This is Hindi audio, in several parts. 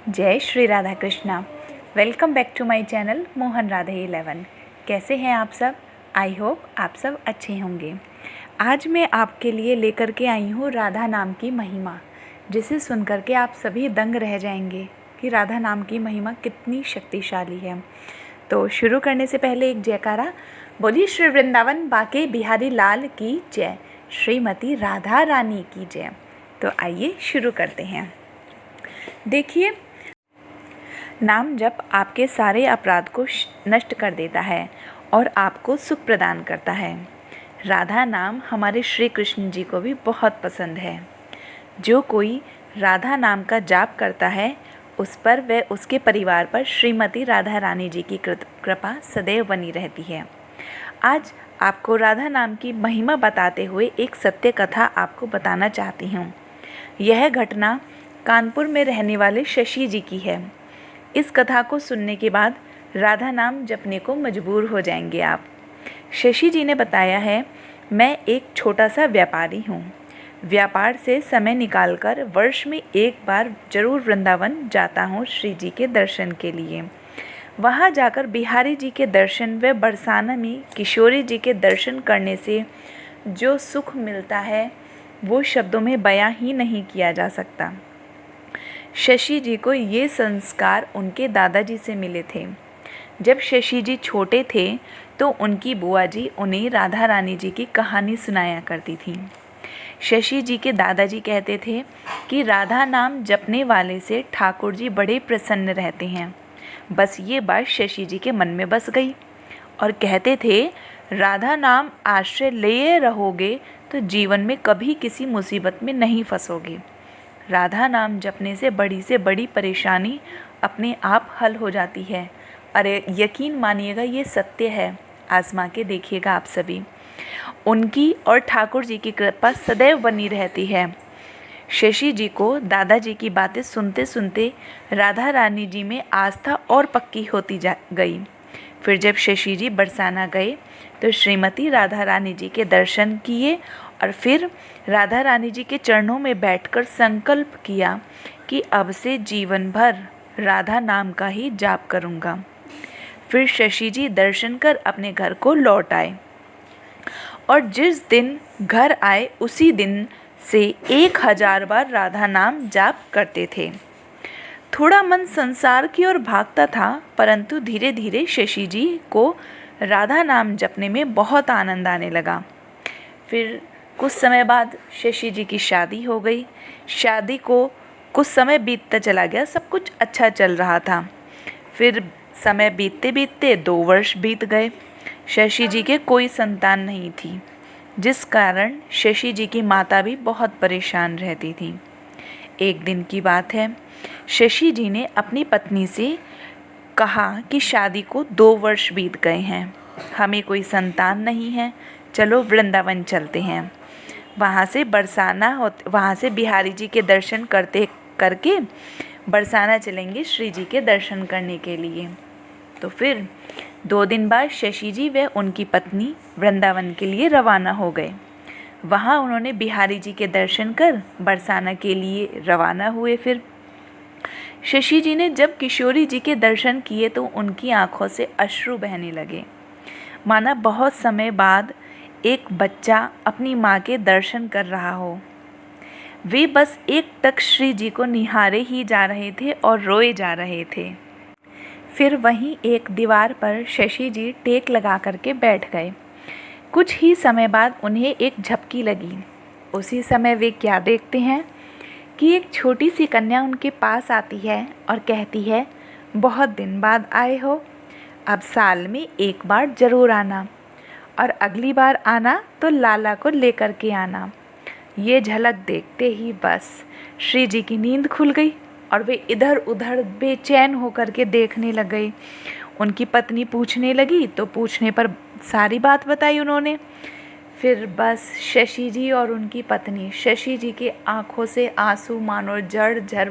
जय Shri Radha Krishna. Welcome back to my channel Mohan Radhe 11। कैसे हैं आप सब? आई होप आप सब अच्छे होंगे। आज मैं आपके लिए लेकर के आई हूँ राधा नाम की महिमा, जिसे सुनकर के आप सभी दंग रह जाएंगे कि राधा नाम की महिमा कितनी शक्तिशाली है। तो शुरू करने से पहले एक जयकारा बोलिए, श्री वृंदावन बाके बिहारी लाल की जय, श्रीमती राधा रानी की जय। तो आइए शुरू करते हैं। देखिए, नाम जप आपके सारे अपराध को नष्ट कर देता है और आपको सुख प्रदान करता है। राधा नाम हमारे श्री कृष्ण जी को भी बहुत पसंद है। जो कोई राधा नाम का जाप करता है, उस पर व उसके परिवार पर श्रीमती राधा रानी जी की कृपा सदैव बनी रहती है। आज आपको राधा नाम की महिमा बताते हुए एक सत्य कथा आपको बताना चाहती हूँ। यह घटना कानपुर में रहने वाले शशि जी की है। इस कथा को सुनने के बाद राधा नाम जपने को मजबूर हो जाएंगे आप। शशि जी ने बताया है, मैं एक छोटा सा व्यापारी हूँ। व्यापार से समय निकालकर वर्ष में एक बार जरूर वृंदावन जाता हूँ श्री जी के दर्शन के लिए। वहाँ जाकर बिहारी जी के दर्शन व बरसाना में किशोरी जी के दर्शन करने से जो सुख मिलता है, वो शब्दों में बयां ही नहीं किया जा सकता। शशि जी को ये संस्कार उनके दादाजी से मिले थे। जब शशि जी छोटे थे तो उनकी बुआ जी उन्हें राधा रानी जी की कहानी सुनाया करती थी। शशि जी के दादाजी कहते थे कि राधा नाम जपने वाले से ठाकुर जी बड़े प्रसन्न रहते हैं। बस ये बात शशि जी के मन में बस गई और कहते थे, राधा नाम आश्रय लिए रहोगे तो जीवन में कभी किसी मुसीबत में नहीं फंसोगे। राधा नाम जपने से बड़ी परेशानी अपने आप हल हो जाती है। अरे यकीन मानिएगा, ये सत्य है, आजमा के देखिएगा आप सभी। उनकी और ठाकुर जी की कृपा सदैव बनी रहती है। शशि जी को दादाजी की बातें सुनते सुनते राधा रानी जी में आस्था और पक्की होती जा गई। फिर जब शशि जी बरसाना गए तो श्रीमती राधा रानी जी के दर्शन किए और फिर राधा रानी जी के चरणों में बैठकर संकल्प किया कि अब से जीवन भर राधा नाम का ही जाप करूँगा। फिर शशि जी दर्शन कर अपने घर को लौट आए और जिस दिन घर आए उसी दिन से 1000 बार राधा नाम जाप करते थे। थोड़ा मन संसार की ओर भागता था, परंतु धीरे धीरे शशि जी को राधा नाम जपने में बहुत आनंद आने लगा। फिर कुछ समय बाद शशि जी की शादी हो गई। शादी को कुछ समय बीतता चला गया, सब कुछ अच्छा चल रहा था। फिर समय बीतते बीतते 2 वर्ष बीत गए। शशि जी के कोई संतान नहीं थी, जिस कारण शशि जी की माता भी बहुत परेशान रहती थी। एक दिन की बात है, शशि जी ने अपनी पत्नी से कहा कि शादी को 2 वर्ष बीत गए हैं, हमें कोई संतान नहीं है, चलो वृंदावन चलते हैं। वहाँ से बिहारी जी के दर्शन करके बरसाना चलेंगे श्री जी के दर्शन करने के लिए। तो फिर 2 दिन बाद शशि जी व उनकी पत्नी वृंदावन के लिए रवाना हो गए। वहाँ उन्होंने बिहारी जी के दर्शन कर बरसाना के लिए रवाना हुए। फिर शशि जी ने जब किशोरी जी के दर्शन किए तो उनकी आंखों से अश्रु बहने लगे, माना बहुत समय बाद एक बच्चा अपनी माँ के दर्शन कर रहा हो। वे बस एकटक श्री जी को निहारे ही जा रहे थे और रोए जा रहे थे। फिर वहीं एक दीवार पर शशि जी टेक लगा करके बैठ गए। कुछ ही समय बाद उन्हें एक झपकी लगी। उसी समय वे क्या देखते हैं कि एक छोटी सी कन्या उनके पास आती है और कहती है, बहुत दिन बाद आए हो, अब साल में एक बार ज़रूर आना और अगली बार आना तो लाला को लेकर के आना। ये झलक देखते ही बस श्री जी की नींद खुल गई और वे इधर उधर बेचैन होकर के देखने लग गए। उनकी पत्नी पूछने लगी तो पूछने पर सारी बात बताई उन्होंने। फिर बस शशि जी और उनकी पत्नी, शशि जी की आंखों से आंसू मानो जड़ झर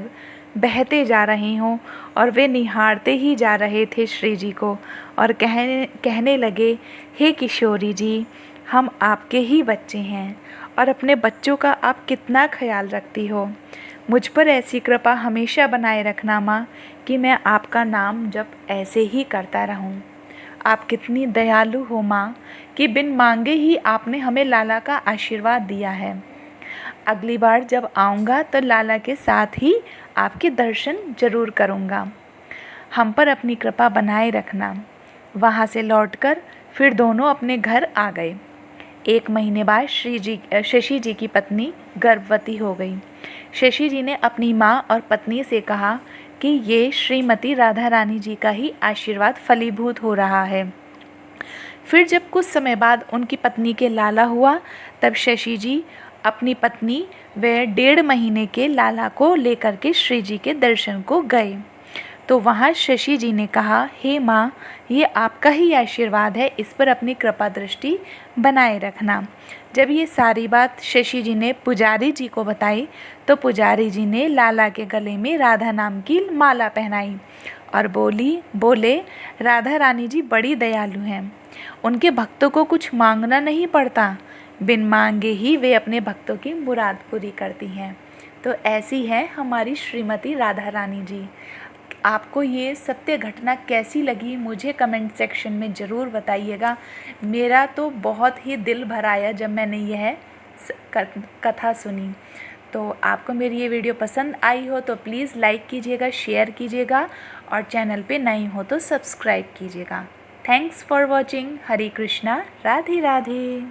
बहते जा रहे हों और वे निहारते ही जा रहे थे श्री जी को और कहने लगे, हे किशोरी जी, हम आपके ही बच्चे हैं और अपने बच्चों का आप कितना ख्याल रखती हो। मुझ पर ऐसी कृपा हमेशा बनाए रखना माँ कि मैं आपका नाम जप ऐसे ही करता रहूं। आप कितनी दयालु हो माँ कि बिन मांगे ही आपने हमें लाला का आशीर्वाद दिया है। अगली बार जब आऊँगा तो लाला के साथ ही आपके दर्शन जरूर करूँगा। हम पर अपनी कृपा बनाए रखना। वहाँ से लौटकर फिर दोनों अपने घर आ गए। 1 महीने बाद शशि जी की पत्नी गर्भवती हो गई। शशि जी ने अपनी माँ और पत्नी से कहा कि ये श्रीमती राधा रानी जी का ही आशीर्वाद फलीभूत हो रहा है। फिर जब कुछ समय बाद उनकी पत्नी के लाला हुआ, तब शशि जी अपनी पत्नी व 1.5 महीने के लाला को लेकर के श्री जी के दर्शन को गए। तो वहाँ शशि जी ने कहा, हे माँ, ये आपका ही आशीर्वाद है, इस पर अपनी कृपा दृष्टि बनाए रखना। जब ये सारी बात शशि जी ने पुजारी जी को बताई तो पुजारी जी ने लाला के गले में राधा नाम की माला पहनाई और बोले राधा रानी जी बड़ी दयालु हैं, उनके भक्तों को कुछ मांगना नहीं पड़ता, बिन मांगे ही वे अपने भक्तों की मुराद पूरी करती हैं। तो ऐसी है हमारी श्रीमती राधा रानी जी। आपको ये सत्य घटना कैसी लगी मुझे कमेंट सेक्शन में ज़रूर बताइएगा। मेरा तो बहुत ही दिल भर आया जब मैंने यह कथा सुनी। तो आपको मेरी ये वीडियो पसंद आई हो तो प्लीज़ लाइक कीजिएगा, शेयर कीजिएगा और चैनल पे नए हो तो सब्सक्राइब कीजिएगा। Thanks for watching. Hare Krishna, Radhe Radhe.